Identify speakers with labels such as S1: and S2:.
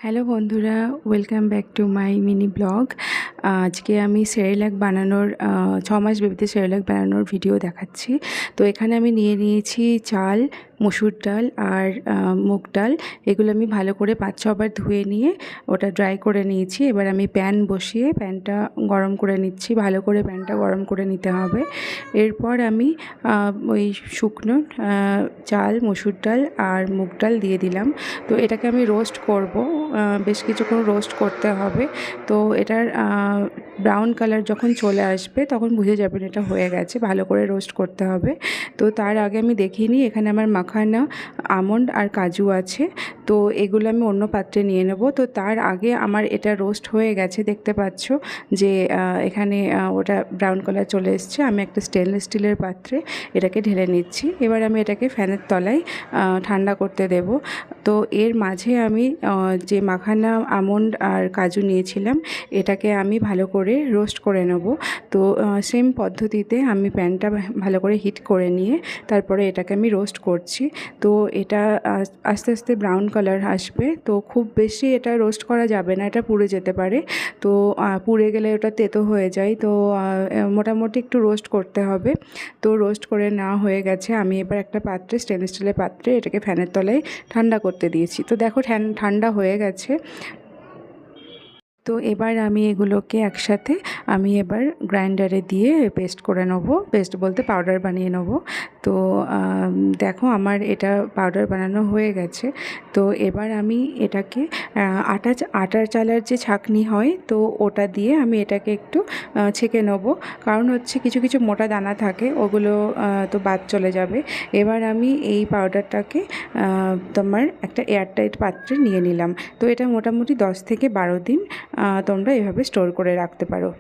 S1: Hello বন্ধুরা, welcome back to my mini blog. আজকে আমি সেরেলাক বানানোর 6 মাস বেবিতে সেরেলাক বানানোর ভিডিও দেখাচ্ছি। তো এখানে আমি নিয়েছি চাল, মসুর ডাল আর মুগ ডাল। এগুলো আমি ভালো করে 5-6 বার ধুয়ে নিয়ে ওটা ড্রাই করে নিয়েছি। এবার আমি প্যান বসিয়ে প্যানটা গরম করে নিচ্ছি। ভালো করে প্যানটা গরম করে নিতে হবে। এরপর আমি ওই শুকনো চাল, মসুর ডাল আর মুগ ডাল দিয়ে দিলাম। তো এটাকে আমি রোস্ট করব, বেশ কিছুক্ষণ রোস্ট করতে হবে। তো এটার ব্রাউন কালার যখন চলে আসবে তখন বুঝে যাবেন এটা হয়ে গেছে। ভালো করে রোস্ট করতে হবে। তো তার আগে আমি দেখিয়ে নিই, এখানে আমার মাখানা আমন্ড আর কাজু আছে। তো এগুলো আমি অন্য পাত্রে নিয়ে নেব। তো তার আগে আমার এটা রোস্ট হয়ে গেছে, দেখতে পাচ্ছ যে এখানে ওটা ব্রাউন কালার চলে এসছে। আমি একটা স্টেনলেস স্টিলের পাত্রে এটাকে ঢেলে নিচ্ছি। এবার আমি এটাকে ফ্যানের তলায় ঠান্ডা করতে দেব। তো এর মাঝে আমি যে মাখানা আমন্ড আর কাজু নিয়েছিলাম এটাকে আমি ভালো করে রোস্ট করে নেব। তো সেম পদ্ধতিতে আমি প্যানটা ভালো করে হিট করে নিয়ে তারপরে এটাকে আমি রোস্ট করছি। তো এটা আস্তে আস্তে ব্রাউন কালার আসবে। তো খুব বেশি এটা রোস্ট করা যাবে না, এটা পুড়ে যেতে পারে। তো পুড়ে গেলে ওটা তেতো হয়ে যায়। তো মোটামুটি একটু রোস্ট করতে হবে। তো রোস্ট করে নেওয়া হয়ে গেছে। আমি এবার একটা পাত্রে, স্টেনলেস স্টিলের পাত্রে এটাকে ফ্যানের তলায় ঠান্ডা করতে দিয়েছি। তো দেখো ঠান্ডা হয়ে গেছে। তো এবার আমি এগুলোকে একসাথে এবার গ্রাইন্ডারে দিয়ে পেস্ট করে নেব। পেস্ট বলতে পাউডার বানিয়ে নেব। তো দেখো আমার এটা পাউডার বানানো হয়ে গেছে। তো এবার আমি এটাকে আটার চালার যে ছাঁকনি হয় তো ওটা দিয়ে আমি এটাকে একটু ছেঁকে নেব। কারণ হচ্ছে কিছু কিছু মোটা দানা থাকে, ওগুলো তো বাদ চলে যাবে। এবার আমি এই পাউডারটাকে তোমার একটা এয়ারটাইট পাত্রে নিয়ে নিলাম। তো এটা মোটামুটি 10 থেকে 12 দিন তোমরা এভাবে স্টোর করে রাখতে পারো।